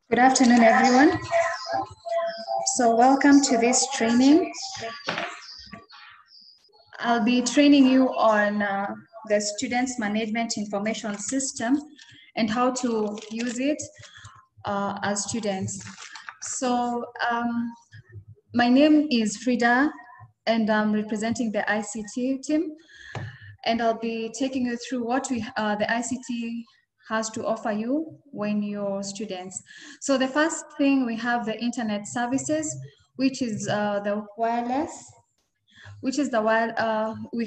Good afternoon, everyone. So welcome to this training. I'll be training you on the Students Management Information System and how to use it as students. So my name is Frida and I'm representing the ICT team, and I'll be taking you through what the ICT has to offer you when you're students. So the first thing, we have the internet services, which is the wireless, we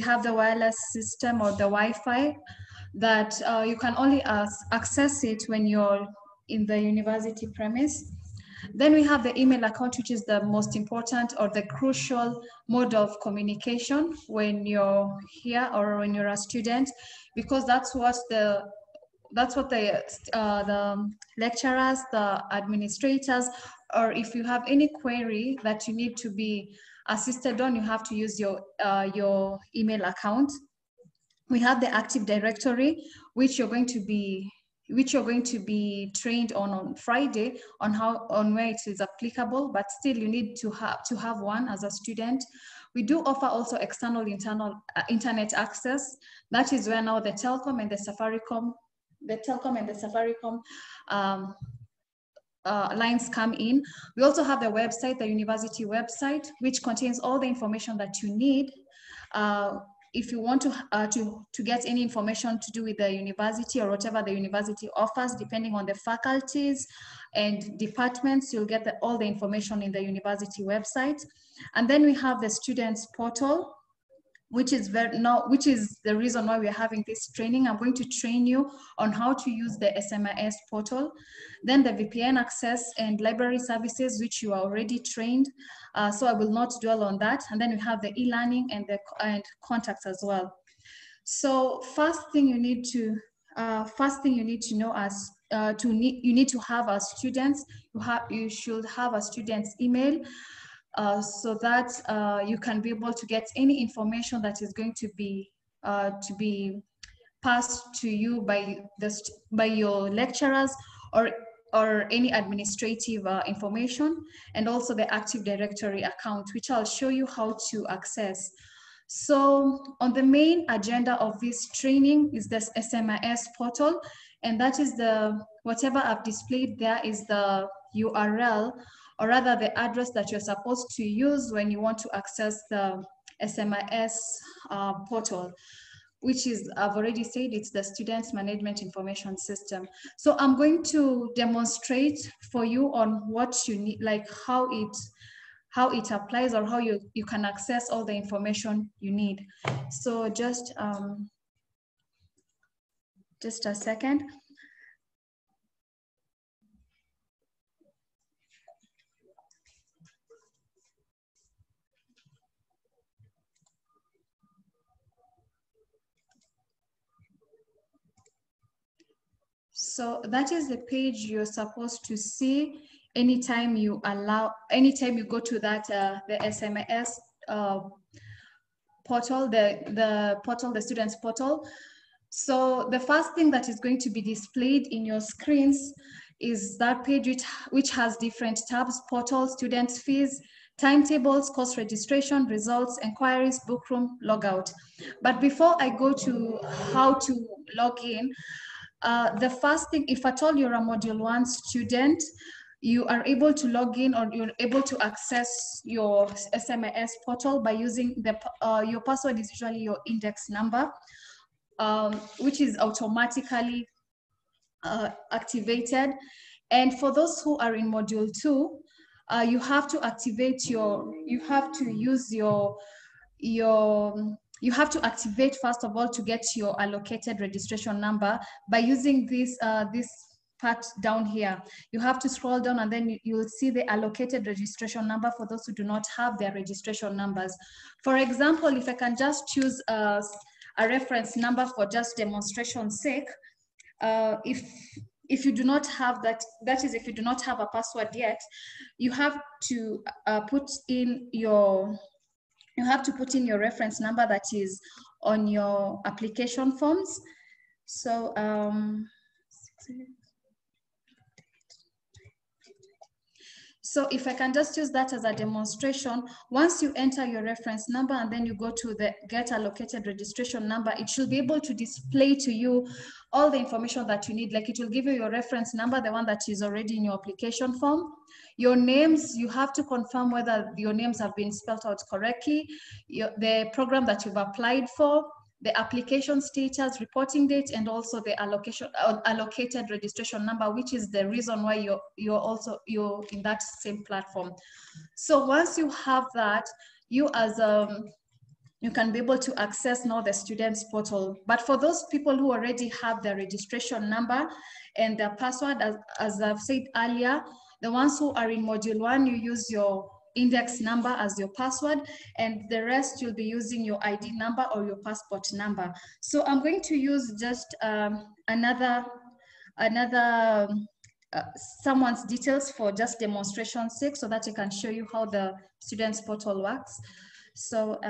have the wireless system or the Wi-Fi that you can only access it when you're in the university premise. Then we have the email account, which is the most important or the crucial mode of communication when you're here or when you're a student, because that's what the lecturers, the administrators, or if you have any query that you need to be assisted on, you have to use your email account. We have the Active Directory, which you're going to be trained on Friday on where it is applicable, but still you need to have one as a student. We do offer also external internet access. That is where now the telecom and the Safaricom lines come in. We also have the website, the university website, which contains all the information that you need. If you want to get any information to do with the university or whatever the university offers, depending on the faculties and departments, you'll get all the information in the university website. And then we have the students portal, which is the reason why we're having this training. I'm going to train you on how to use the SMIS portal. Then the VPN access and library services, which you are already trained. So I will not dwell on that. And then we have the e-learning and contacts as well. So first thing you need to know as you need to have as students. You should have a student's email. So that you can be able to get any information that is going to be passed to you by your lecturers or any administrative information, and also the Active Directory account, which I'll show you how to access. So on the main agenda of this training is this SMIS portal, and that is whatever I've displayed there is the URL, or rather the address that you're supposed to use when you want to access the SMIS portal, which is, I've already said, it's the Students Management Information System. So I'm going to demonstrate for you on what you need, like how it applies, or how you can access all the information you need. So just a second. So that is the page you're supposed to see anytime you go to that the SMIS portal, the students portal. So the first thing that is going to be displayed in your screens is that page which has different tabs: portal, students' fees, timetables, course registration, results, inquiries, book room, logout. But before I go to how to log in, the first thing, if at all you're a Module 1 student, you are able to log in, or you're able to access your SMIS portal by using your password is usually your index number, which is automatically activated. And for those who are in Module 2, you have to activate you have to activate, first of all, to get your allocated registration number by using this part down here. You have to scroll down, and then you will see the allocated registration number for those who do not have their registration numbers. For example, if I can just choose a reference number for just demonstration's sake, if you do not have that is if you do not have a password yet, you have to put in your reference number that is on your application forms. So So if I can just use that as a demonstration, once you enter your reference number and then you go to the get allocated registration number, it should be able to display to you all the information that you need. Like it will give you your reference number, the one that is already in your application form. Your names, you have to confirm whether your names have been spelled out correctly, the program that you've applied for, the application status, reporting date, and also the allocated registration number, which is the reason why you're in that same platform. So once you have that, you can be able to access now the students portal. But for those people who already have their registration number and their password, as I've said earlier, the ones who are in module 1, you use your index number as your password, and the rest you'll be using your ID number or your passport number. So I'm going to use just someone's details for just demonstration's sake, so that I can show you how the students portal works. So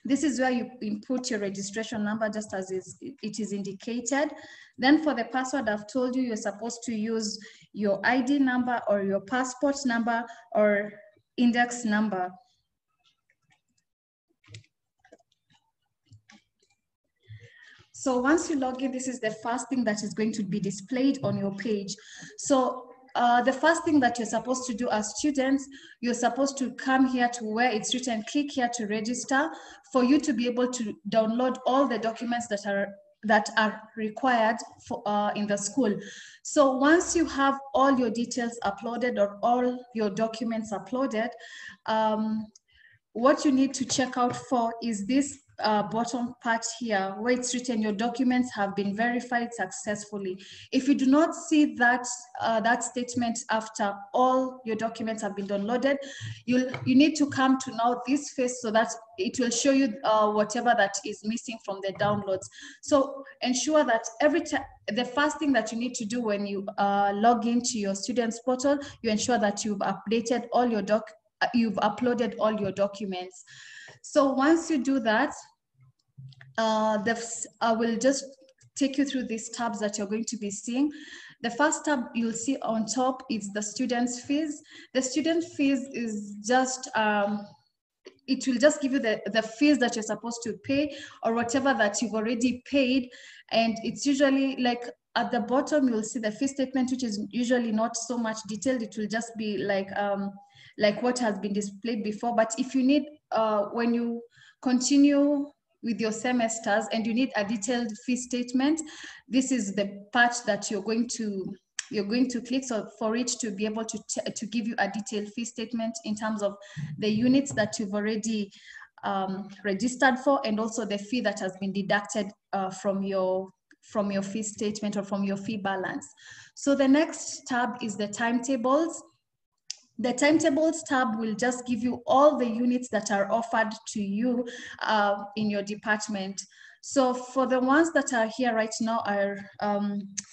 this is where you input your registration number just as it is indicated. Then for the password, I've told you you're supposed to use your ID number or your passport number or index number. So once you log in, this is the first thing that is going to be displayed on your page. So the first thing that you're supposed to do as students, you're supposed to come here to where it's written, click here to register, for you to be able to download all the documents that are required for in the school. So once you have all your details uploaded or all your documents uploaded, what you need to check out for is this bottom part here where it's written your documents have been verified successfully. If you do not see that that statement after all your documents have been downloaded, you need to come to now this phase so that it will show you whatever that is missing from the downloads. So ensure that every time, the first thing that you need to do when you log into your students portal, you ensure that you've updated all your you've uploaded all your documents. So once you do that, I will just take you through these tabs that you're going to be seeing. The first tab you'll see on top is the student's fees. The student fees is just, it will just give you the fees that you're supposed to pay or whatever that you've already paid. And it's usually like at the bottom, you'll see the fee statement, which is usually not so much detailed. It will just be like what has been displayed before. But if you need, when you continue with your semesters and you need a detailed fee statement, this is the part that you're going to click, so for it to be able to give you a detailed fee statement in terms of the units that you've already registered for, and also the fee that has been deducted from your fee statement or from your fee balance. So the next tab is the timetables. The timetables tab will just give you all the units that are offered to you in your department. So for the ones that are here right now are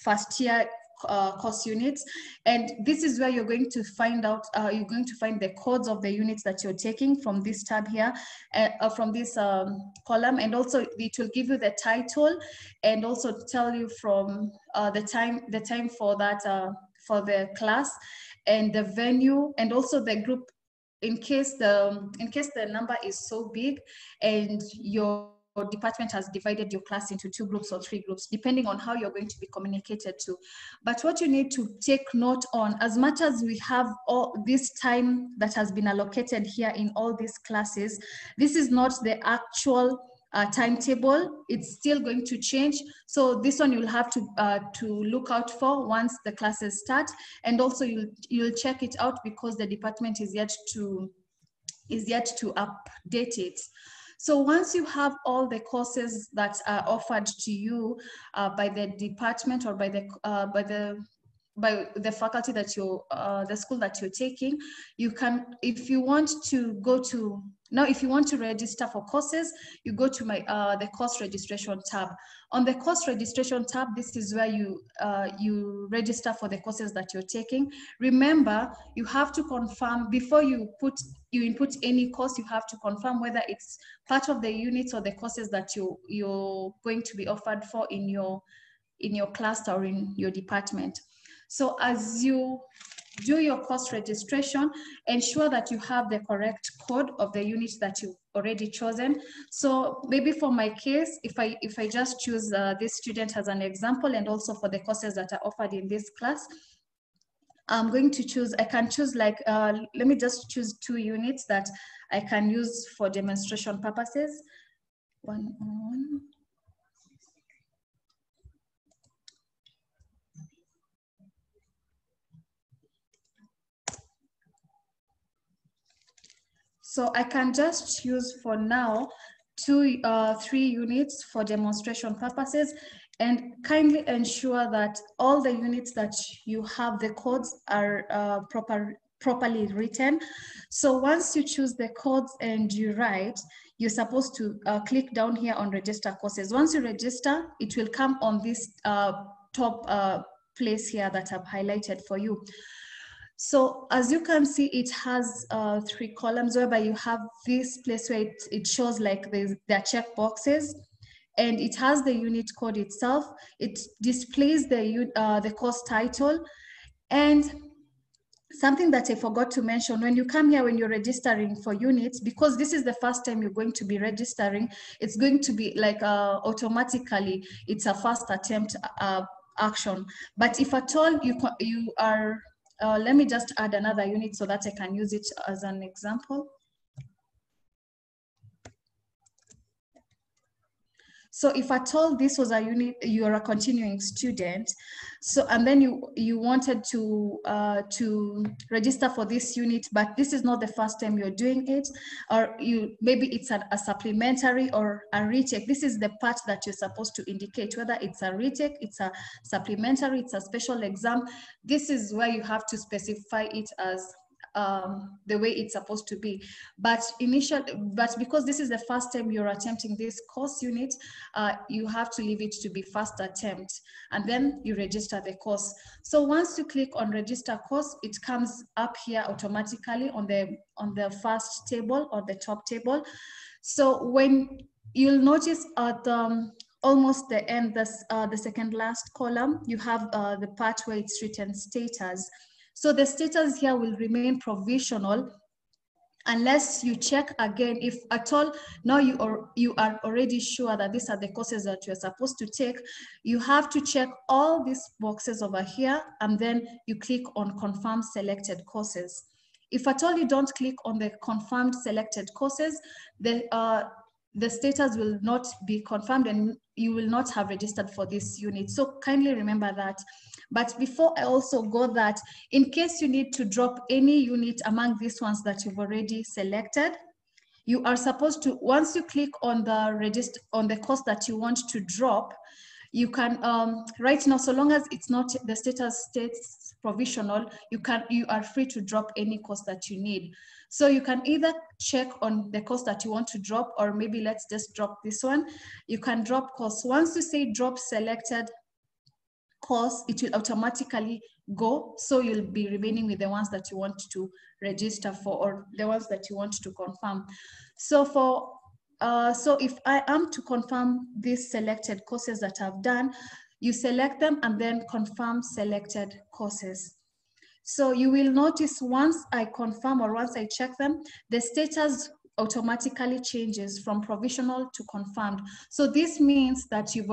first year course units, and this is where you're going to find out, you're going to find the codes of the units that you're taking from this tab here, from this column, and also it will give you the title and also tell you from the time for that for the class and the venue, and also the group in case the number is so big and your department has divided your class into 2 groups or 3 groups, depending on how you're going to be communicated to. But what you need to take note on, as much as we have all this time that has been allocated here in all these classes, this is not the actual timetable. It's still going to change. So this one you'll have to look out for once the classes start, and also you'll check it out because the department is yet to update it. So once you have all the courses that are offered to you by the department or by the faculty that the school that you're taking, you can, if you want to register for courses, you go to the course registration tab. On the course registration tab, this is where you register for the courses that you're taking. Remember, you have to confirm before you input any course. You have to confirm whether it's part of the units or the courses that you're going to be offered for in your cluster or in your department. So as you do your course registration, ensure that you have the correct code of the unit that you've already chosen. So maybe for my case, if I just choose this student as an example, and also for the courses that are offered in this class, I'm going to choose, I can choose like, let me just choose 2 units that I can use for demonstration purposes. One. So I can just use for now 3 units for demonstration purposes, and kindly ensure that all the units that you have, the codes are properly written. So once you choose the codes and you write, you're supposed to click down here on register courses. Once you register, it will come on this top place here that I've highlighted for you. So as you can see, it has 3 columns whereby you have this place where it shows like there are check boxes, and it has the unit code itself. It displays the course title. And something that I forgot to mention, when you come here, when you're registering for units, because this is the first time you're going to be registering, it's going to be like automatically, it's a first attempt action. But if at all you are, let me just add another unit so that I can use it as an example. So if at all this was a unit, you are a continuing student, so and then you wanted to register for this unit, but this is not the first time you're doing it, or maybe it's a supplementary or a retake. This is the part that you're supposed to indicate whether it's a retake, it's a supplementary, it's a special exam. This is where you have to specify it as the way it's supposed to be. But because this is the first time you're attempting this course unit, you have to leave it to be first attempt, and then you register the course. So once you click on register course, it comes up here automatically on the first table or the top table. So when you'll notice at almost the end, the second last column, you have the part where it's written status. So the status here will remain provisional unless you check again. If at all now you are already sure that these are the courses that you're supposed to take, you have to check all these boxes over here, and then you click on confirm selected courses. If at all you don't click on the confirmed selected courses, the status will not be confirmed and you will not have registered for this unit. So kindly remember that. But before I also go that, in case you need to drop any unit among these ones that you've already selected, you are supposed to, once you click on the course that you want to drop, you can, right now, so long as it's not, the status states provisional, you are free to drop any course that you need. So you can either check on the course that you want to drop, or maybe let's just drop this one. You can drop course. Once you say drop selected course, it will automatically go. So you'll be remaining with the ones that you want to register for, or the ones that you want to confirm. So so if I am to confirm these selected courses that I've done, you select them and then confirm selected courses. So you will notice once I confirm or once I check them, the status automatically changes from provisional to confirmed. So this means that you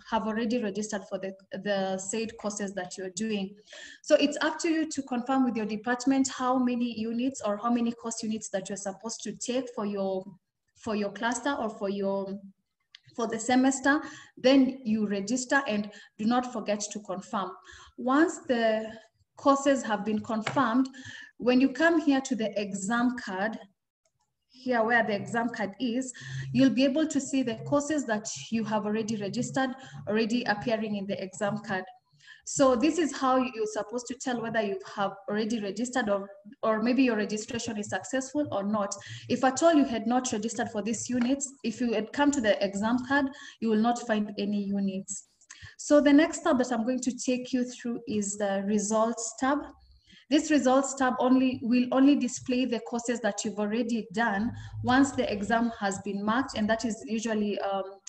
have already registered for the said courses that you're doing. So it's up to you to confirm with your department how many units or how many course units that you're supposed to take for your cluster or for the semester. Then you register and do not forget to confirm. Once the courses have been confirmed, when you come here to the exam card, here where the exam card is, you'll be able to see the courses that you have already registered already appearing in the exam card. So this is how you're supposed to tell whether you have already registered or maybe your registration is successful or not. If at all you had not registered for these units, if you had come to the exam card, you will not find any units. So the next tab that I'm going to take you through is the results tab. This results tab will only display the courses that you've already done once the exam has been marked, and that is usually,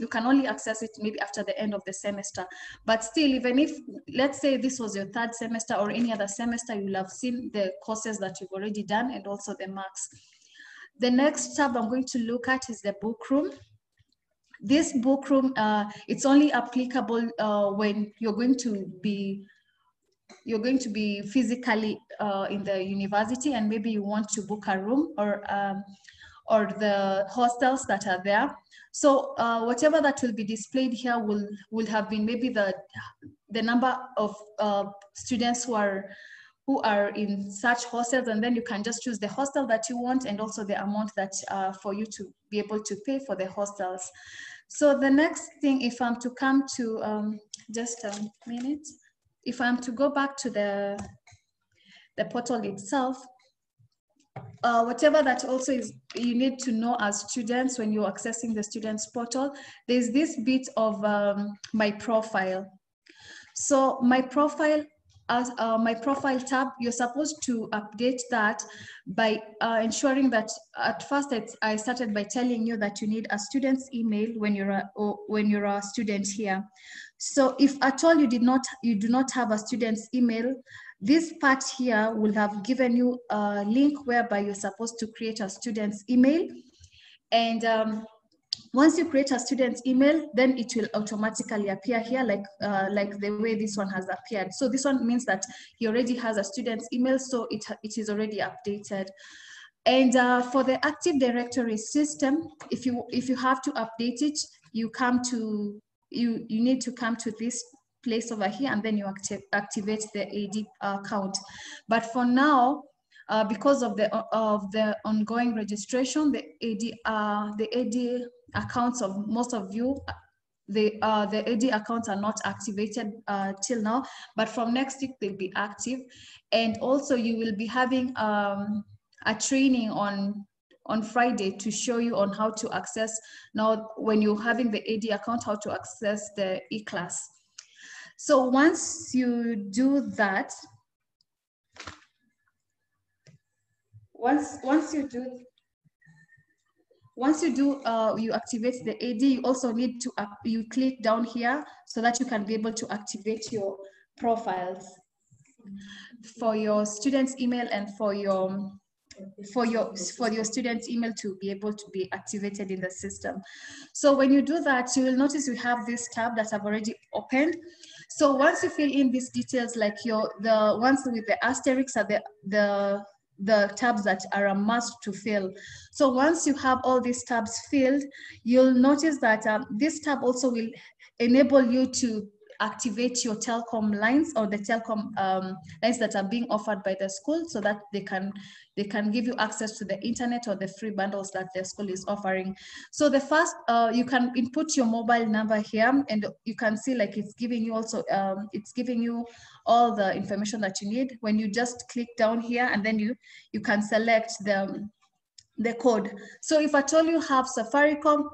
you can only access it maybe after the end of the semester. But still, even if, let's say this was your third semester or any other semester, you'll have seen the courses that you've already done and also the marks. The next tab I'm going to look at is the book room. This book room, it's only applicable when you're going to be physically in the university, and maybe you want to book a room or the hostels that are there. So whatever that will be displayed here will have been maybe the number of students who are in such hostels, and then you can just choose the hostel that you want and also the amount that for you to be able to pay for the hostels. So the next thing, if I'm to come to just a minute, if I'm to go back to the portal itself, whatever that also is you need to know as students when you're accessing the students portal, there's this bit of my profile. So my profile, as my profile tab, you're supposed to update that by ensuring that at first I started by telling you that you need a student's email when you're a student here. So if at all you do not have a student's email, this part here will have given you a link whereby you're supposed to create a student's email. And once you create a student's email, then it will automatically appear here like the way this one has appeared. So this one means that he already has a student's email, so it is already updated. And for the Active Directory system, if you have to update it, you need to come to this place over here, and then you activate the AD account. But for now, because of the ongoing registration, the AD accounts of most of you, the AD accounts are not activated till now, but from next week they'll be active. And also you will be having a training on Friday to show you on how to access, now when you're having the AD account, how to access the e-class. So once you do that, you activate the AD, you also need to you click down here so that you can be able to activate your profiles for your student's email and for your student's email to be able to be activated in the system. So when you do that, you will notice we have this tab that I've already opened. So once you fill in these details, like the ones with the asterisks are the tabs that are a must to fill. So once you have all these tabs filled, you'll notice that this tab also will enable you to activate your telecom lines or the telecom lines that are being offered by the school, so that they can give you access to the internet or the free bundles that the school is offering. So the first, you can input your mobile number here, and you can see like it's giving you also it's giving you all the information that you need. When you just click down here, and then you can select the code. So if at all you have Safaricom,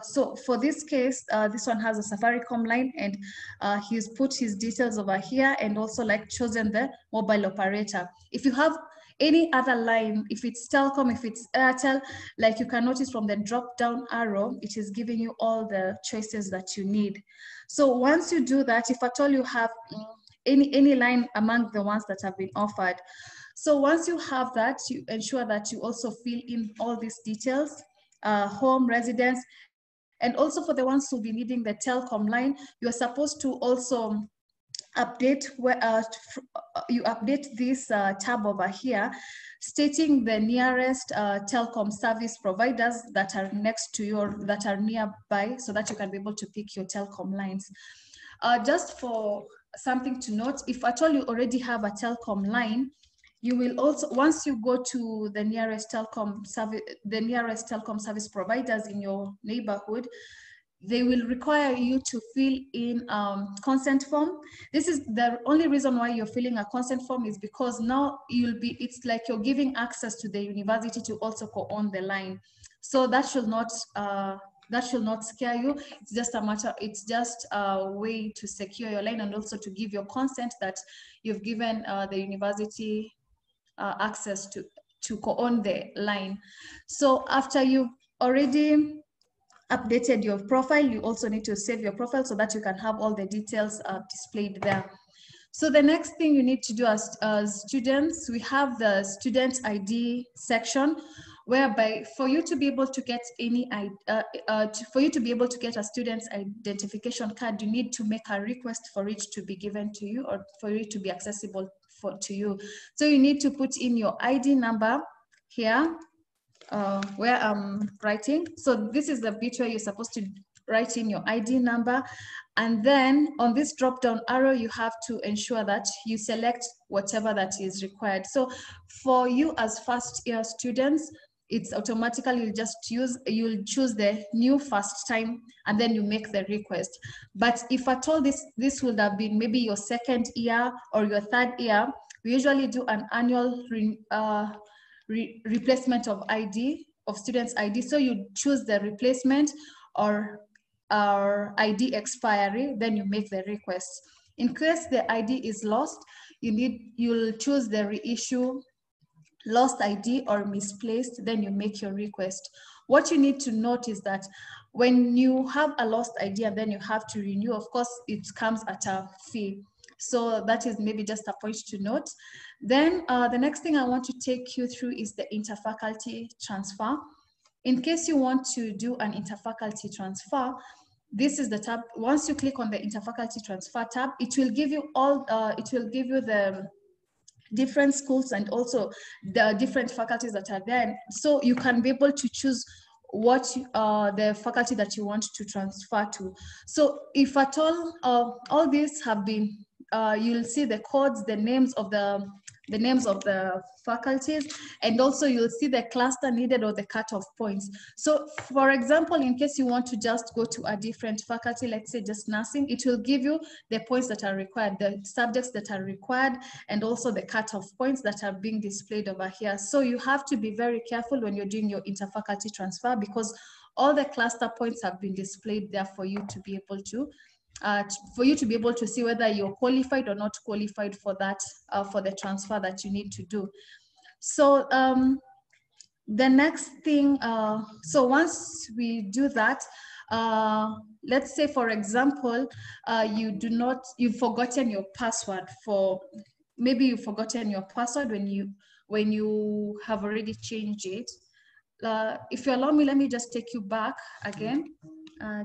so for this case, this one has a Safaricom line, and he's put his details over here and also like chosen the mobile operator. If you have any other line, if it's telecom, if it's Airtel, like you can notice from the drop down arrow, it is giving you all the choices that you need. So once you do that, if at all you have any line among the ones that have been offered, so once you have that, you ensure that you also fill in all these details, home, residence, and also for the ones who'll be needing the telecom line, you're supposed to also update you update this tab over here, stating the nearest telecom service providers that are next to that are nearby, so that you can be able to pick your telecom lines. Just for something to note, if at all you already have a telecom line, you will also, once you go to the nearest telecom service providers in your neighborhood, they will require you to fill in consent form. This is the only reason why you're filling a consent form, is because now it's like you're giving access to the university to also co-own the line. So that should not scare you. It's just a way to secure your line and also to give your consent that you've given the university access to co-own the line. So after you've already updated your profile, you also need to save your profile so that you can have all the details displayed there. So the next thing you need to do as students, we have the student ID section, whereby for you to be able to get for you to be able to get a student's identification card, you need to make a request for it to be given to you or for it to be accessible to you. So you need to put in your ID number here, where I'm writing. So this is the bit where you're supposed to write in your ID number. And then on this drop down arrow, you have to ensure that you select whatever that is required. So for you as first year students, it's automatically you'll choose the new first time and then you make the request. But if at all this would have been maybe your second year or your third year, we usually do an annual replacement of ID, of students' ID. So you choose the replacement or ID expiry, then you make the request. In case the ID is lost, you'll choose the reissue, lost ID or misplaced, then you make your request. What you need to note is that when you have a lost ID and then you have to renew, of course, it comes at a fee. So that is maybe just a point to note. Then the next thing I want to take you through is the interfaculty transfer. In case you want to do an interfaculty transfer, this is the tab. Once you click on the interfaculty transfer tab, it will give you the different schools and also the different faculties that are there. So you can be able to choose what the faculty that you want to transfer to. So if at all these have been, you'll see the codes, the names of the faculties, and also you'll see the cluster needed or the cutoff points. So for example, in case you want to just go to a different faculty, let's say just nursing, it will give you the points that are required, the subjects that are required, and also the cutoff points that are being displayed over here. So you have to be very careful when you're doing your interfaculty transfer, because all the cluster points have been displayed there for you to be able to see whether you're qualified or not qualified for that, for the transfer that you need to do. So the next thing, so once we do that, let's say for example, you've forgotten your password you've forgotten your password when you have already changed it. If you allow me, let me just take you back again,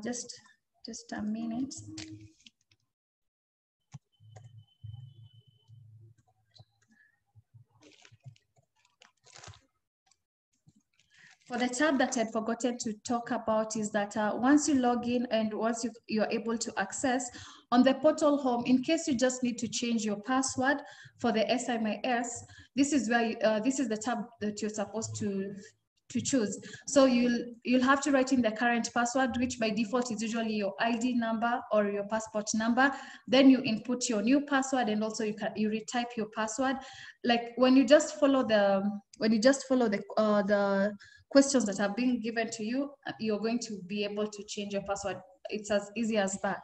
just a minute. For the tab that I'd forgotten to talk about is that once you log in and once you're able to access on the portal home, in case you just need to change your password for the SMIS, this is where this is the tab that you're supposed to choose. So you'll have to write in the current password, which by default is usually your ID number or your passport number. Then you input your new password, and also you retype your password. Like when you just follow the questions that are being given to you, you're going to be able to change your password. It's as easy as that.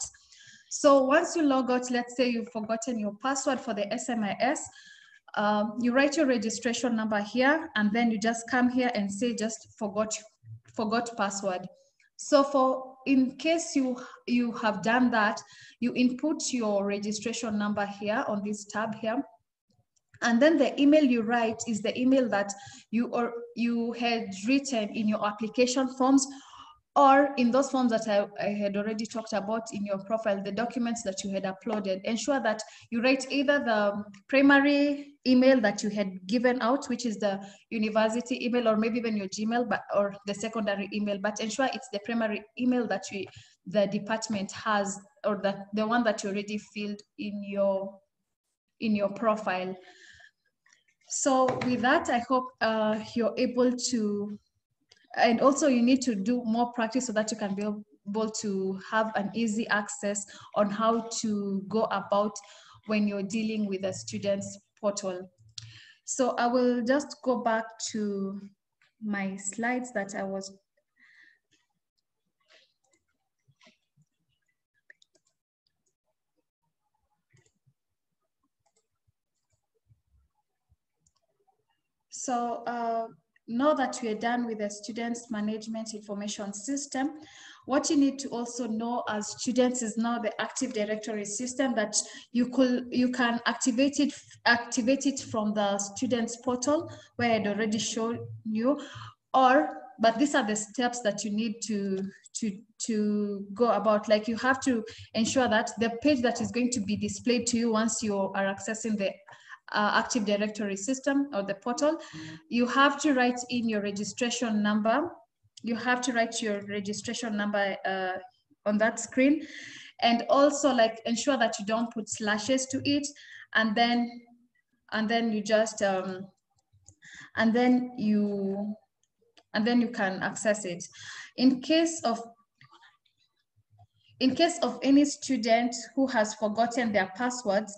So once you log out, let's say you've forgotten your password for the SMIS, you write your registration number here, and then you just come here and say just forgot password. So in case you have done that, you input your registration number here on this tab here. And then the email you write is the email that you had written in your application forms, or in those forms that I had already talked about in your profile, the documents that you had uploaded. Ensure that you write either the primary email that you had given out, which is the university email, or maybe even your Gmail, or the secondary email, but ensure it's the primary email that the department has, or the one that you already filled in your profile. So with that, I hope you're able to, and also you need to do more practice so that you can be able to have an easy access on how to go about when you're dealing with a student's portal. So I will just go back to my slides that I was. So now that we are done with the Students Management Information System, what you need to also know as students is now the Active Directory system that you can activate it from the students portal where I'd already shown you, but these are the steps that you need to go about. Like you have to ensure that the page that is going to be displayed to you once you are accessing the Active Directory system or the portal, you have to write in your registration number. You have to write your registration number on that screen, and also like ensure that you don't put slashes to it, and then you just and then you can access it. In case of any student who has forgotten their passwords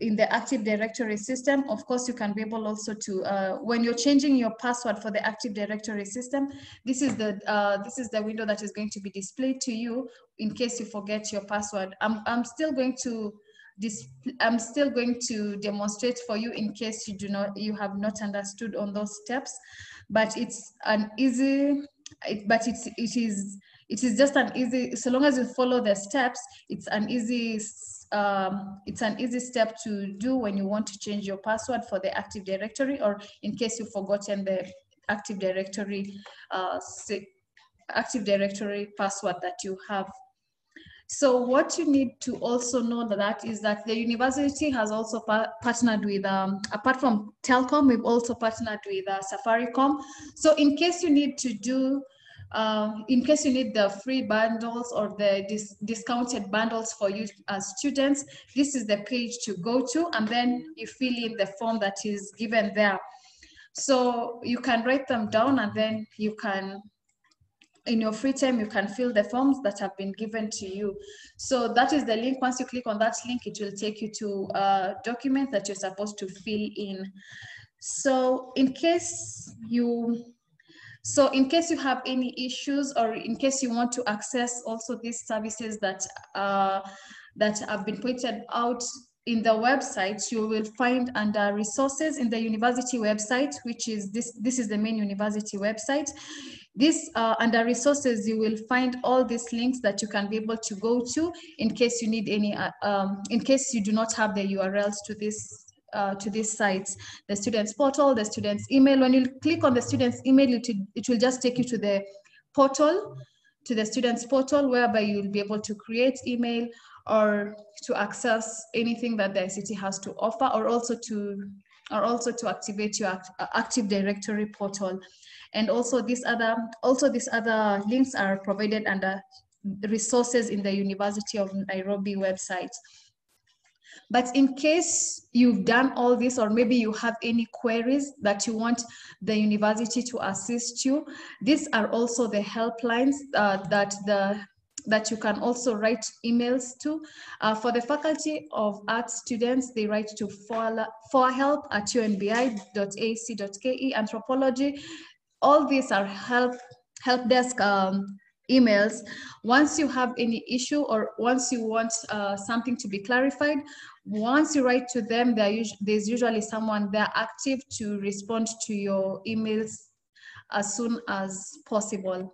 in the Active Directory system, of course, you can be able also to, when you're changing your password for the Active Directory system, this is the window that is going to be displayed to you in case you forget your password. I'm still going to demonstrate for you in case you have not understood on those steps, but it's an easy, it is just an easy, so long as you follow the steps, it's an easy step to do when you want to change your password for the Active Directory, or in case you've forgotten the Active Directory password that you have. So what you need to also know that is that the university has also partnered with, apart from telecom, we've also partnered with Safaricom. So in case you need to do, in case you need the free bundles or the discounted bundles for you as students, this is the page to go to, and then you fill in the form that is given there. So you can write them down, and then you can, in your free time, you can fill the forms that have been given to you. So that is the link. Once you click on that link, it will take you to a document that you're supposed to fill in. So in case you have any issues, or in case you want to access also these services that have been pointed out in the website, you will find under resources in the university website, which is this is the main university website. This under resources, you will find all these links that you can be able to go to in case you need any, in case you do not have the URLs to these sites, the students portal, the students email. When you click on the students email, it will just take you to the portal, to the students portal, whereby you'll be able to create email or to access anything that the ICT has to offer, or also to activate your Active Directory portal. And also these other links are provided under resources in the University of Nairobi website. But in case you've done all this, or maybe you have any queries that you want the university to assist you, these are also the helplines that you can also write emails to. For the Faculty of Arts students, they write to forhelp@unbi.ac.ke. Anthropology, all these are help desk emails. Once you have any issue, or once you want something to be clarified, once you write to them, there's usually someone there active to respond to your emails as soon as possible.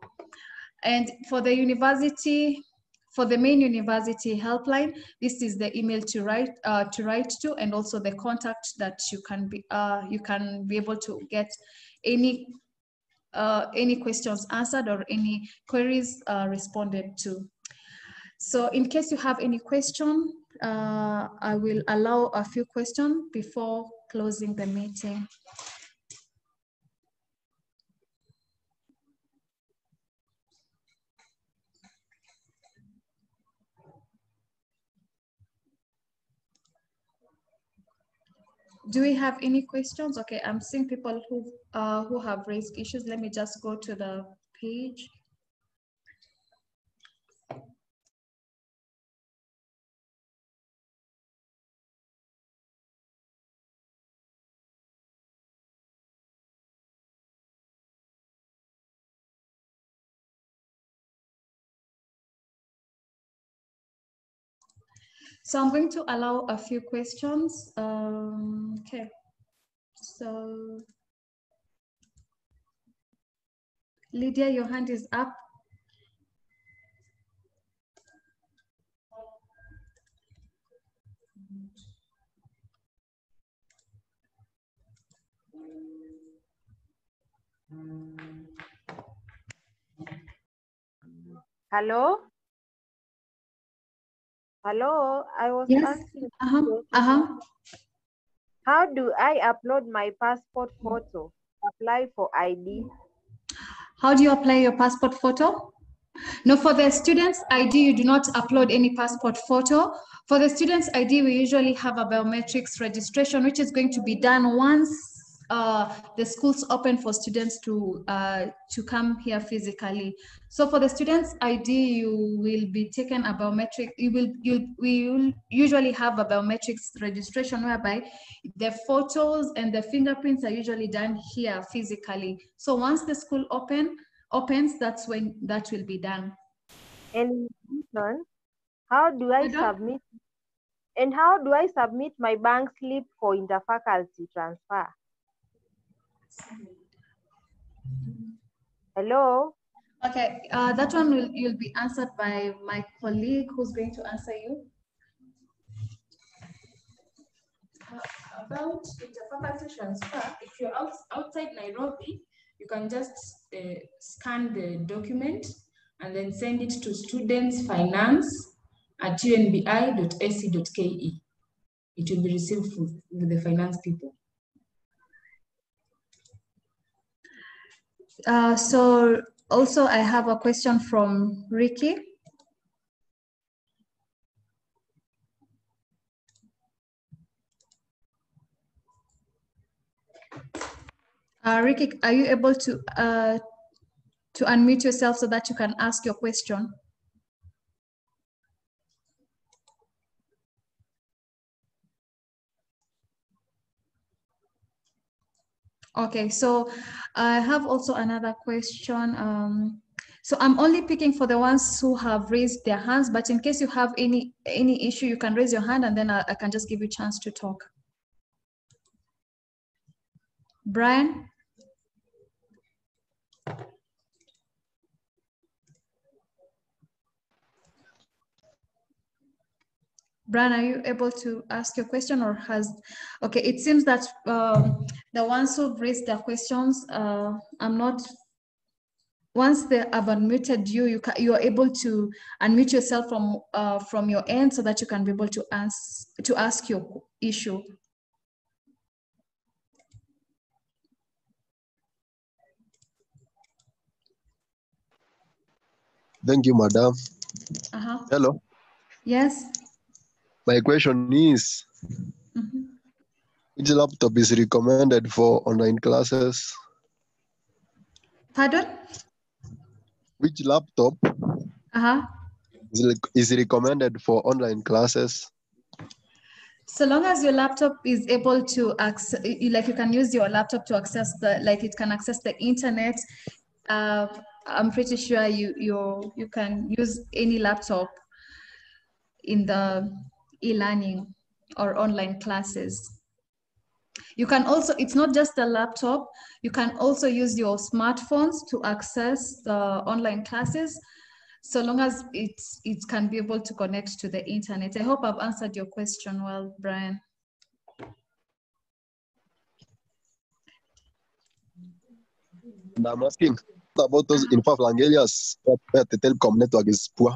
And for the university, for the main university helpline, this is the email to write to, and also the contact that you can be able to get any questions answered or any queries responded to. So in case you have any question, I will allow a few questions before closing the meeting. Do we have any questions? Okay, I'm seeing people who have raised issues. Let me just go to the page. So I'm going to allow a few questions. Okay. So Lydia, your hand is up. Hello? Hello, I was Yes. asking, how do I upload my passport photo? Apply for ID? How do you apply your passport photo? No, for the students' ID, you do not upload any passport photo. For the students' ID, we usually have a biometrics registration, which is going to be done once the schools open for students to come here physically. So for the students' ID, you will be taken a biometric. We will usually have a biometrics registration whereby the photos and the fingerprints are usually done here physically. So once the school opens, that's when that will be done. And how do I submit? And how do I submit my bank slip for interfaculty transfer? Hello? Okay, that one you'll be answered by my colleague who's going to answer you. About interfaculty transfer, if you're outside Nairobi, you can just scan the document and then send it to studentsfinance@unbi.ac.ke. It will be received with the finance people. So also I have a question from Ricky. Ricky, are you able to unmute yourself so that you can ask your question? Okay, so I have also another question. So I'm only picking for the ones who have raised their hands, but in case you have any issue, you can raise your hand and then I can just give you a chance to talk. Brian? Brian, are you able to ask your question or okay, it seems that the ones who've raised their questions, once they have unmuted you, you are able to unmute yourself from your end so that you can be able to ask your issue. Thank you, madam. Hello. Yes. My question is, which laptop is recommended for online classes? Pardon? Which laptop is recommended for online classes? So long as your laptop is able to access, like you can use your laptop to access it can access the internet. I'm pretty sure you can use any laptop in the e-learning or online classes. You can also, it's not just a laptop, you can also use your smartphones to access the online classes, so long as it can be able to connect to the internet. I hope I've answered your question well, Brian. And I'm asking about those in far areas where the telecom network is poor.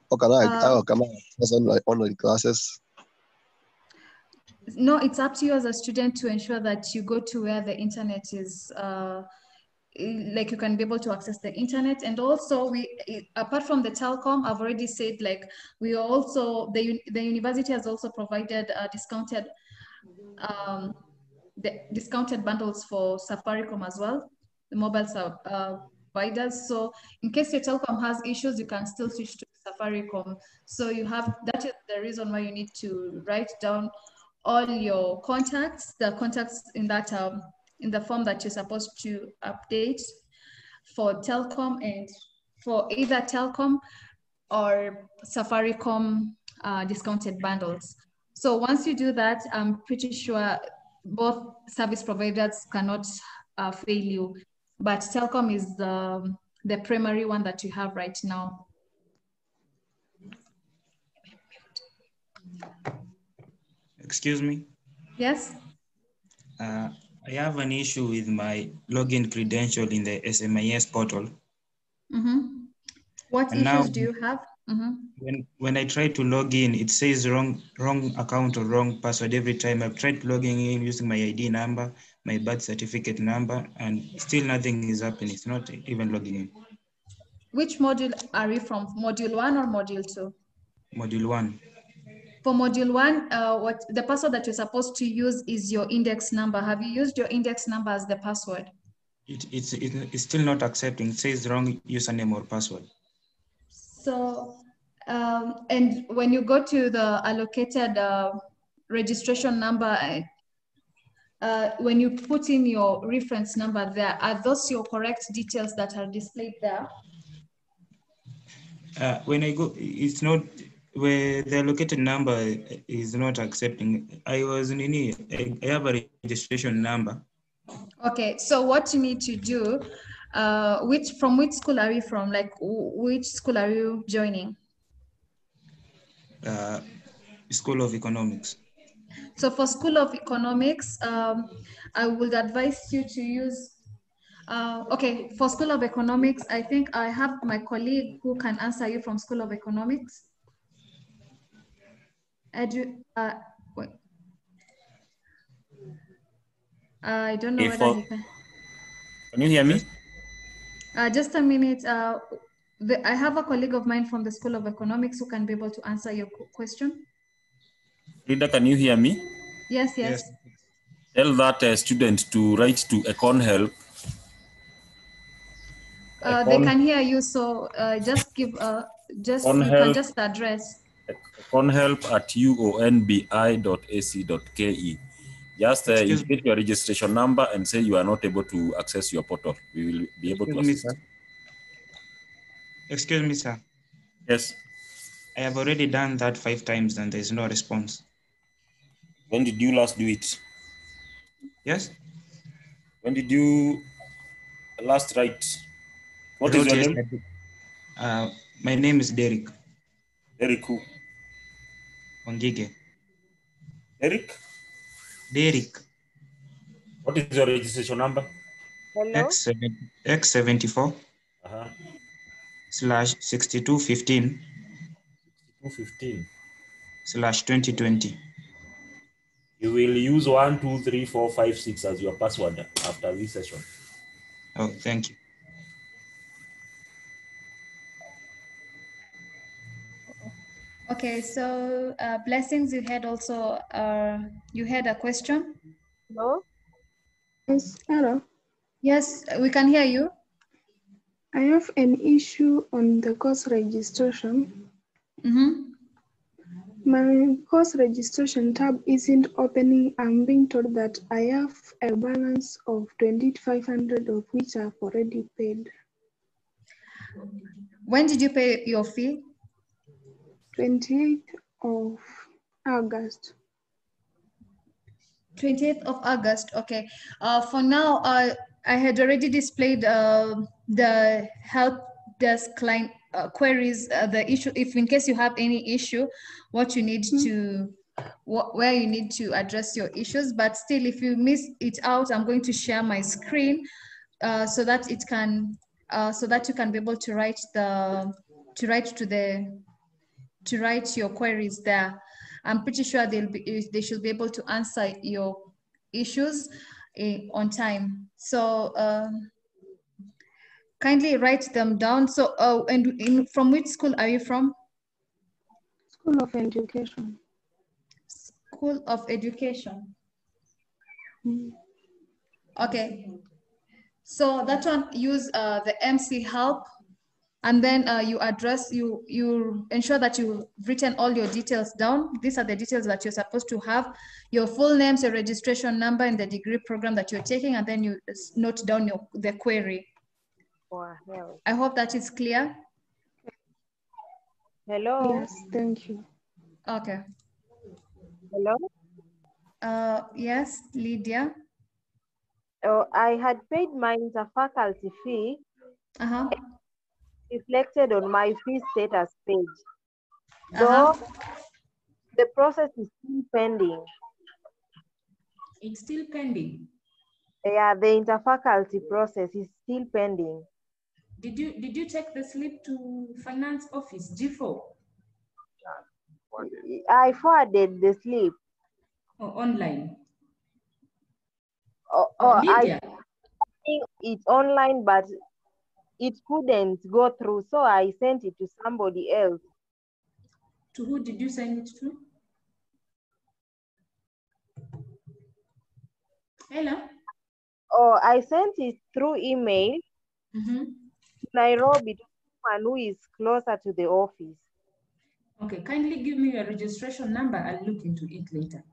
How can I access online classes? No, it's up to you as a student to ensure that you go to where the internet is, like you can be able to access the internet. And also apart from the telecom, I've already said, like, we also, the university has also provided discounted bundles for Safaricom as well, the mobile providers. So in case your telecom has issues, you can still switch to Safaricom. So that is the reason why you need to write down all your contacts, the contacts in that in the form that you're supposed to update for telecom, and for either telecom or Safaricom discounted bundles. So once you do that, I'm pretty sure both service providers cannot fail you, but telecom is the primary one that you have right now. Excuse me? Yes? I have an issue with my login credential in the SMIS portal. Mm-hmm. What And issues now, do you have? Mm-hmm. when I try to log in, it says wrong account or wrong password every time. I've tried logging in using my ID number, my birth certificate number, and still nothing is happening. It's not even logging in. Which module are you from? Module 1 or module 2? Module 1. For module 1, what the password that you're supposed to use is your index number. Have you used your index number as the password? It's still not accepting. It says wrong username or password. So, and when you go to the allocated registration number, when you put in your reference number there, are those your correct details that are displayed there? When I go, it's not, where the allocated number is not accepting. I have a registration number. Okay, so what you need to do, from which school are you from? Like, which school are you joining? School of Economics. So for School of Economics, I would advise you to use, okay, for School of Economics, I think I have my colleague who can answer you from School of Economics. Wait. I don't know whether he can. Can you hear me? Just a minute. I have a colleague of mine from the School of Economics who can be able to answer your question. Frida, can you hear me? Yes, yes. Tell that student to write to Econ Help. They can hear you, so just give, you can just address. econhelp@uonbi.ac.ke. Just indicate your registration number and say you are not able to access your portal. We will be able to assist. Excuse me, sir. Yes. I have already done that 5 times and there's no response. When did you last do it? Yes. When did you last write? What is your name? My name is Derek. Derek who? Ongige. Derek? Derek. What is your registration number? Hello? X74 /6215 /2020. You will use 1, 2, 3, 4, 5, 6 as your password after this session. Oh, thank you. Okay, so Blessings, you had also, you had a question? No? Yes, hello. Yes, we can hear you. I have an issue on the course registration. My course registration tab isn't opening. I'm being told that I have a balance of 2,500, of which I've already paid. When did you pay your fee? 28th of August. 28th of August, okay. For now, I had already displayed the help desk client queries, the issue, if in case you have any issue, what you need to, where you need to address your issues. But still, if you miss it out, I'm going to share my screen so that it can, so that you can be able to write your queries there. I'm pretty sure they should be able to answer your issues on time. So kindly write them down. So, from which school are you from? School of Education. School of Education. Okay. So that one, use the MC help. And then you ensure that you've written all your details down. These are the details that you're supposed to have: your full names, your registration number, and the degree program that you're taking, and then you note down the query. I hope that is clear. Hello? Yes, thank you. Okay. Hello? Yes, Lydia. I had paid my interfaculty fee Uh-huh. reflected on my fee status page. Uh-huh. Though the process is still pending. It's still pending. Yeah, the interfaculty process is still pending. Did you take the slip to finance office G4? I forwarded the slip. Or online? I Lydia. think it's online, but it couldn't go through, so I sent it to somebody else. To who did you send it to? Hello? Oh, I sent it through email to Nairobi, to someone who is closer to the office. Okay, kindly give me your registration number. I'll look into it later.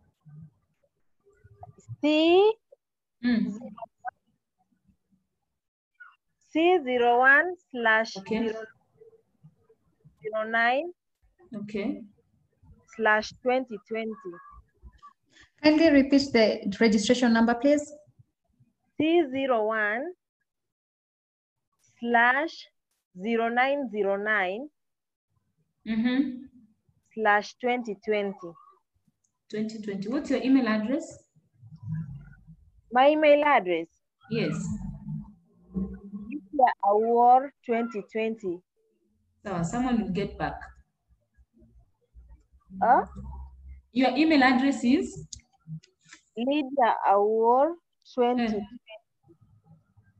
C01/09/2020. Kindly repeat the registration number, please. C01/09/2020. 2020. What's your email address? My email address? Yes. Award 2020. So someone will get back. Your email address is? Lydia Award 2020.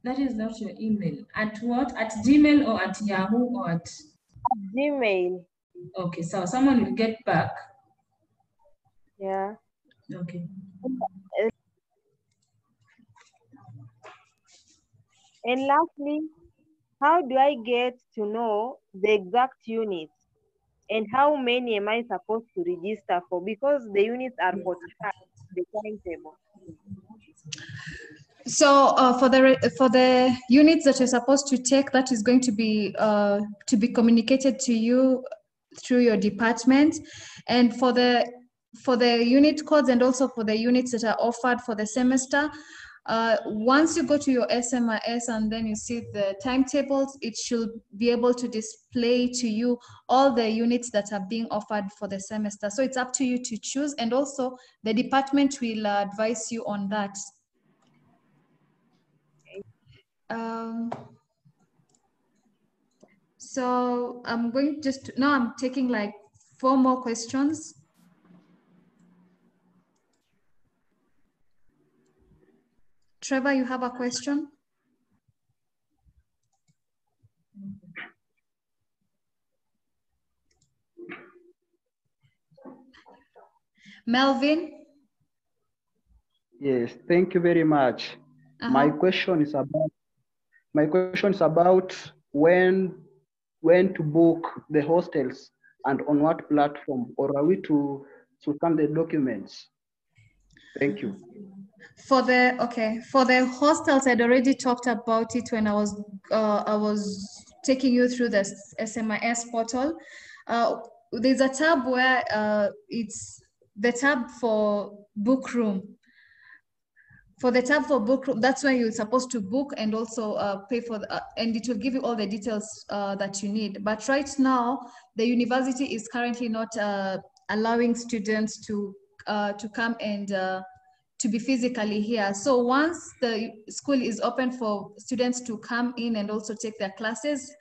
That is not your email. At what? At Gmail or at Yahoo or at? At Gmail. Okay, so someone will get back. Yeah. Okay. And lastly, how do I get to know the exact units and how many am I supposed to register for? Because the units are 45, the timetable. So for the units that you're supposed to take, that is going to be communicated to you through your department, and for the unit codes and also for the units that are offered for the semester. Once you go to your SMIS and then you see the timetables, it should be able to display to you all the units that are being offered for the semester. So it's up to you to choose, and also the department will advise you on that. So I'm going now I'm taking like 4 more questions. Trevor, you have a question? Melvin? Yes, thank you very much. My question is about when to book the hostels and on what platform, or are we to scan the documents? Thank you. For the hostels, I'd already talked about it when I was taking you through the SMIS portal. There's a tab where it's the tab for book room. For the tab for book room, that's where you're supposed to book and also pay for and it will give you all the details that you need. But right now, the university is currently not allowing students to come and to be physically here. So once the school is open for students to come in and also take their classes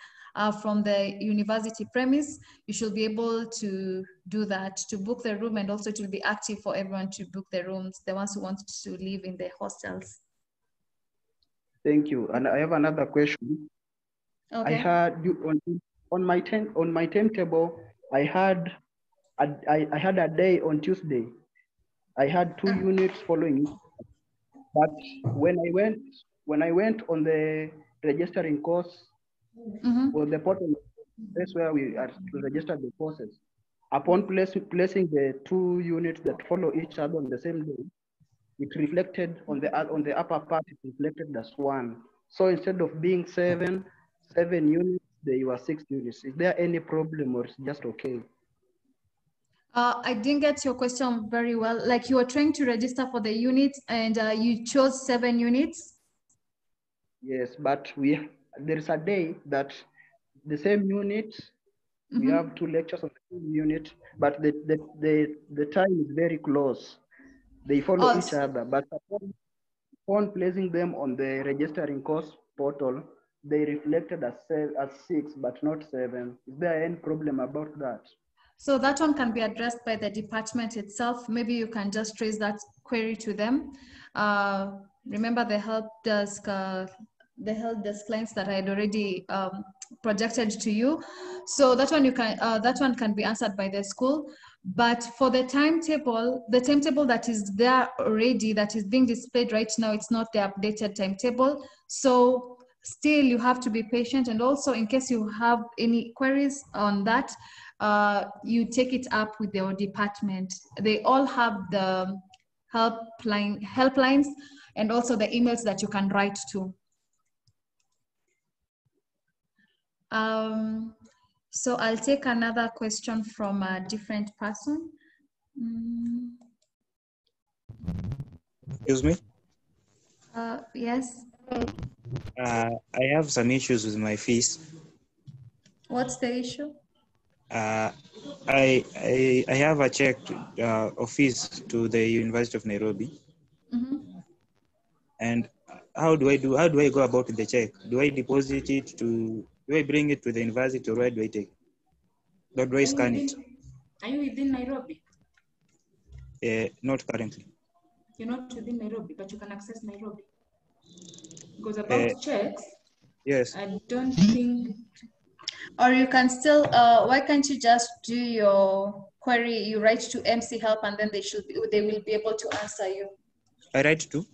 from the university premise, you should be able to do that, to book the room, and also it will be active for everyone to book the rooms, the ones who want to live in the hostels. Thank you. And I have another question. Okay. I had you on my timetable. I had a day on Tuesday. I had 2 units following it, but when I went on the registering course, or the portal, that's where we are to register the courses. Upon placing the 2 units that follow each other on the same day, it reflected on the upper part. It reflected as 1. So instead of being 7 units, there were 6 units. Is there any problem, or it's just okay? I didn't get your question very well. Like you were trying to register for the unit and you chose 7 units. Yes, but there is a day that the same unit, we have 2 lectures on the same unit, but the time is very close. They follow each other, but upon placing them on the registering course portal, they reflected as 6, but not 7. Is there any problem about that? So that one can be addressed by the department itself. Maybe you can just raise that query to them. Remember the help desk lines that I had already projected to you. So that one can be answered by the school. But for the timetable that is there already, that is being displayed right now, it's not the updated timetable. So still you have to be patient. And also in case you have any queries on that, you take it up with your department. They all have the helplines and also the emails that you can write to. So I'll take another question from a different person. Excuse me? Yes. I have some issues with my fees. What's the issue? I have a check of fees to the University of Nairobi. And how do I go about the check? Do I deposit it do I bring it to the university, or where do I take it? Or do I scan it? Are you within Nairobi? Not currently. You're not within Nairobi, but you can access Nairobi. Because about checks, yes, I don't think. Or you can still, why can't you just do your query, you write to MC Help, and then they will be able to answer you. I write to?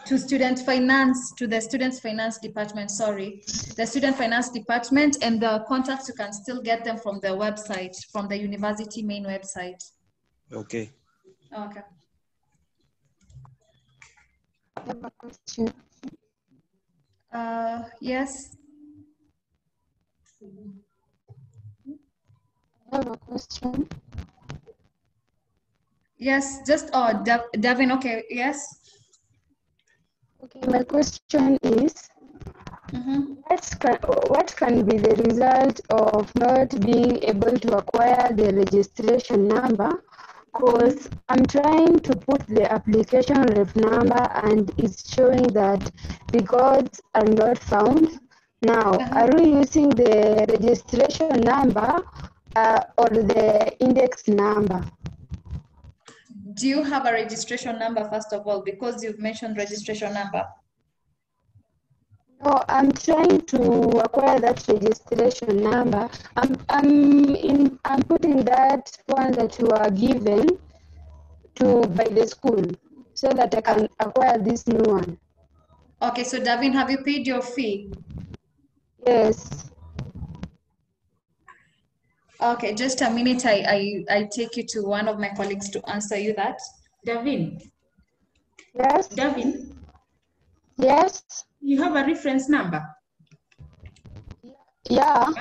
To student finance, to the student finance department, sorry. The student finance department, and the contacts, you can still get them from the website, from the university main website. Okay. Okay. I have a question. Yes. I have a question. Yes, just, Devin, okay, yes. Okay, my question is, what can be the result of not being able to acquire the registration number? Because I'm trying to put the application ref number and it's showing that records are not found. Now, are we using the registration number or the index number? Do you have a registration number, first of all, because you've mentioned registration number? No, I'm trying to acquire that registration number. I'm putting that one that you are given by the school so that I can acquire this new one. Okay, so Davin, have you paid your fee? Yes. Okay, just a minute. I take you to one of my colleagues to answer you that. Davin. Yes. Davin. Yes. You have a reference number? Yeah.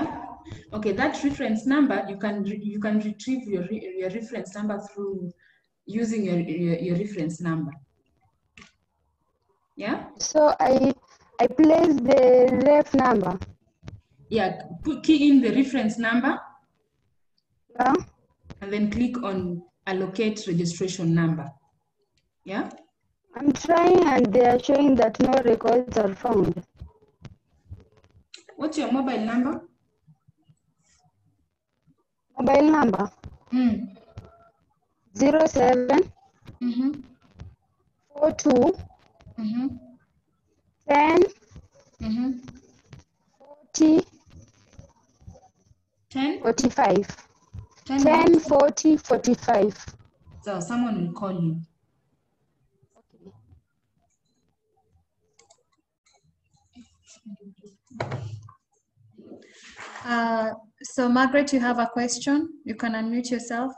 Okay, that reference number, you can retrieve your reference number through using your reference number. Yeah. So I place the ref number. Yeah, key in the reference number. Yeah. And then click on allocate registration number. Yeah. I'm trying and they are showing that no records are found. What's your mobile number? Mobile number? 07 42 10 40 10 45 10 40 45. So someone will call you. So Margaret, you have a question? You can unmute yourself.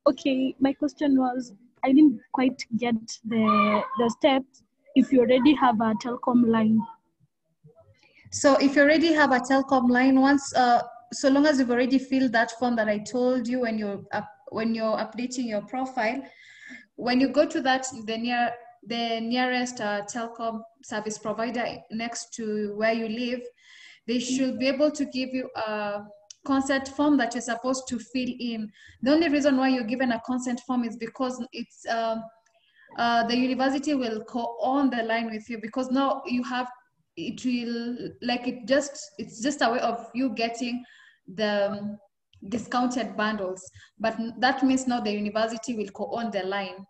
Okay, my question was, I didn't quite get the steps if you already have a telecom line. So if you already have a telecom line, so long as you've already filled that form that I told you when you're updating your profile, when you go to that, the nearest telecom service provider next to where you live, they should be able to give you a consent form that you're supposed to fill in. The only reason why you're given a consent form is because it's the university will go on the line with you, because now you have, it will, like, it's just a way of you getting the discounted bundles, but that means now the university will go on the line.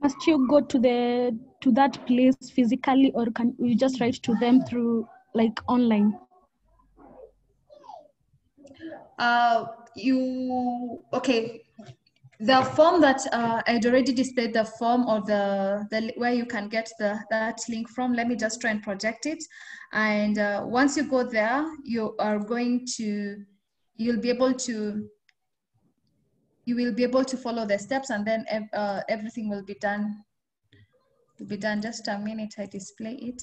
Must you go to that place physically, or can you just write to them through like online? Okay, the form that I'd already displayed, the form or the where you can get that link from. Let me just try and project it. And once you go there, you will be able to follow the steps, and then everything will be done. Just a minute, I display it.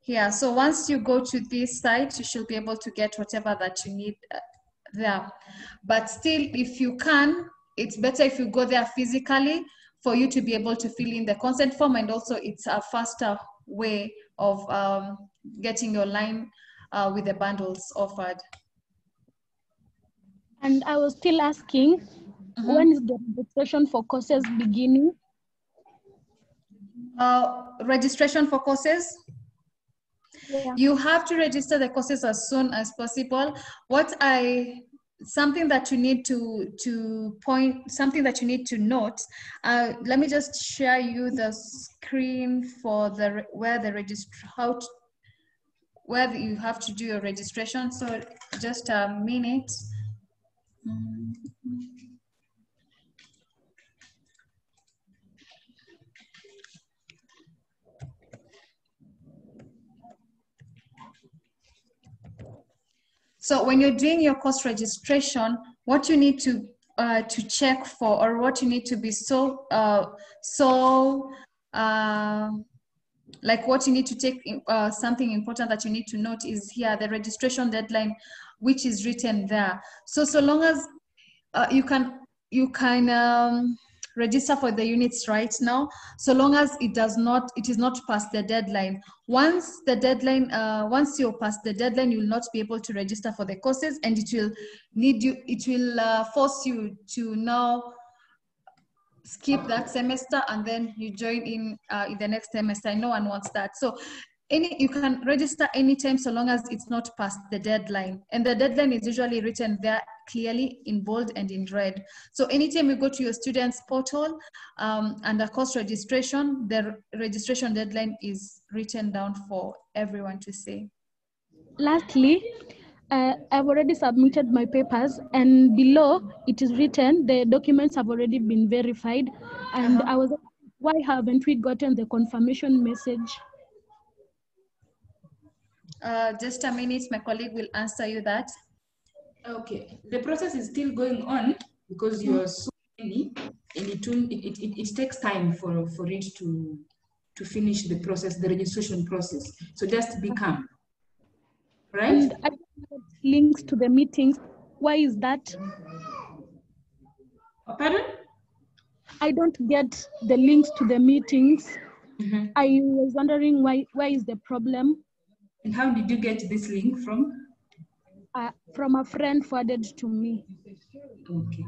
Yeah, so once you go to this site, you should be able to get whatever that you need there. But still, if you can, it's better if you go there physically for you to be able to fill in the consent form, and also it's a faster way of getting your line with the bundles offered. And I was still asking, when is the registration for courses beginning? Registration for courses? Yeah. You have to register the courses as soon as possible. Something that you need something that you need to note. Let me just share you the screen for where you have to do your registration. So just a minute. So when you're doing your course registration, what you need to check for, or what you need to be like what you need to take, something important that you need to note is here, the registration deadline, which is written there. So long as you can register for the units right now, so long as it is not past the deadline. Once you're past the deadline, you will not be able to register for the courses, and it will force you to now skip that semester, and then you join in the next semester. No one wants that. So you can register anytime, so long as it's not past the deadline. And the deadline is usually written there clearly in bold and in red. So anytime you go to your students portal under course registration, the registration deadline is written down for everyone to see. Lastly, I've already submitted my papers, and below it is written the documents have already been verified. And I was, why haven't we gotten the confirmation message? Just a minute, my colleague will answer you that. Okay, the process is still going on because you are so many, and it takes time for it to finish the process, the registration process. So just be calm, right? And I don't get links to the meetings. Why is that? Pardon? I don't get the links to the meetings. I was wondering why is the problem? And how did you get this link from? From a friend forwarded to me. Okay.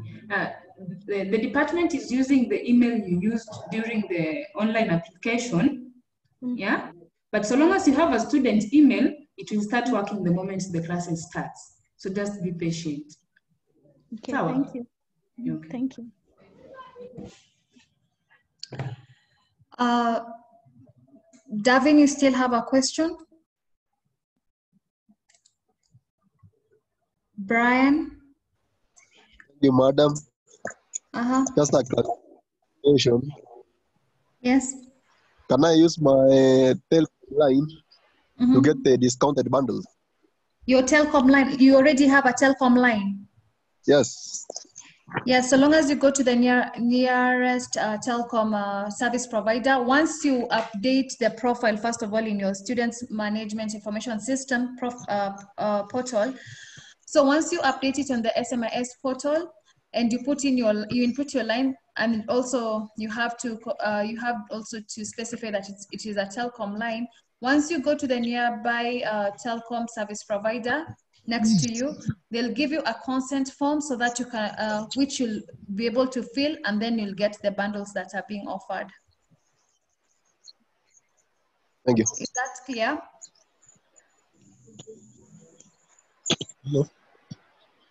The department is using the email you used during the online application. Yeah. But so long as you have a student email, it will start working the moment the classes starts. So just be patient. Okay, thank you. Okay. Thank you. Davin, you still have a question? Brian? Thank you, madam. Just a clarification. Yes. Can I use my telecom line to get the discounted bundles? Your telecom line, you already have a telecom line? Yes. Yes, so long as you go to the nearest telecom service provider. Once you update the profile, first of all, in your students management information system portal, So once you update it on the SMIS portal and you input your line, and also you have also to specify that it is a telecom line. Once you go to the nearby telecom service provider next to you, they'll give you a consent form so that you can, which you'll be able to fill, and then you'll get the bundles that are being offered. Thank you. Is that clear? Hello.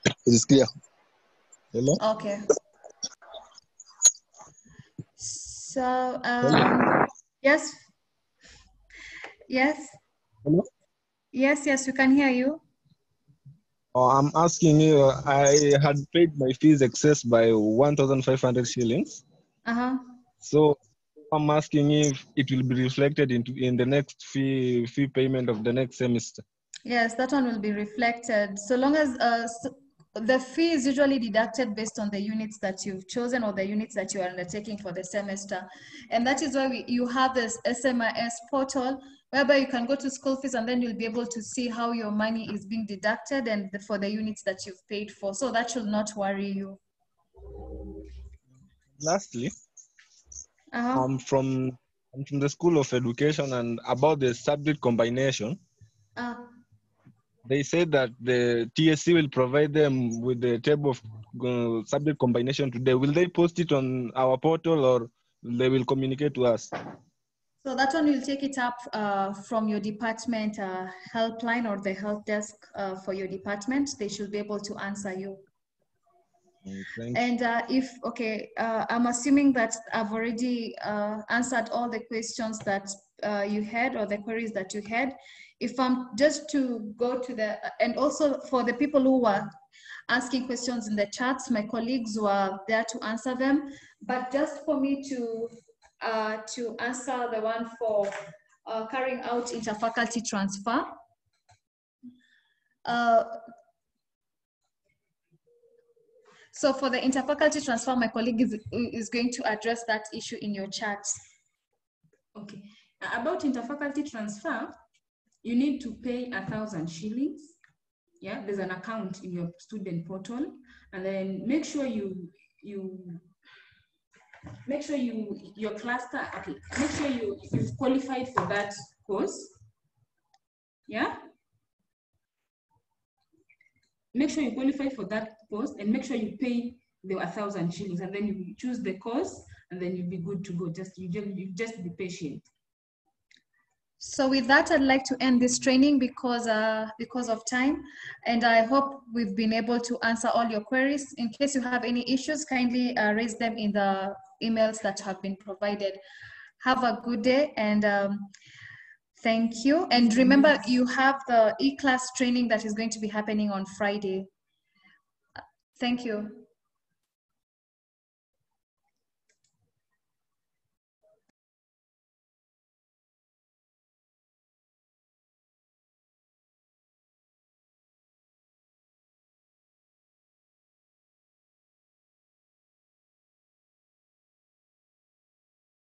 It is clear. Hello. Okay. So, yes. Yes. Hello? Yes, we can hear you. Oh, I'm asking you, I had paid my fees excess by 1,500 shillings. Uh-huh. So I'm asking if it will be reflected in the next fee payment of the next semester. Yes, that one will be reflected. So long as the fee is usually deducted based on the units that you've chosen or the units that you are undertaking for the semester. And that is why you have this SMIS portal whereby you can go to school fees, and then you'll be able to see how your money is being deducted and for the units that you've paid for. So that should not worry you. Lastly, I'm from the School of Education, and about the subject combination, they said that the TSC will provide them with the table of subject combination today. Will they post it on our portal, or they will communicate to us? So that one will take it up from your department helpline or the help desk for your department. They should be able to answer you. And I'm assuming that I've already answered all the questions that you had, or the queries that you had. If I'm just to go to the, and also for the people who were asking questions in the chats, my colleagues were there to answer them. But just for me to answer the one for carrying out interfaculty transfer. So for the interfaculty transfer, my colleague is going to address that issue in your chat. Okay. About interfaculty transfer, you need to pay 1,000 shillings. Yeah, there's an account in your student portal, and then make sure your cluster, okay, make sure you've qualified for that course. Yeah. Make sure you qualify for that course, and make sure you pay the 1,000 shillings, and then you choose the course, and then you'll be good to go. You just be patient. So with that, I'd like to end this training because of time, and I hope we've been able to answer all your queries. In case you have any issues, kindly raise them in the emails that have been provided. Have a good day, and thank you. And remember, you have the e-class training that is going to be happening on Friday. Thank you.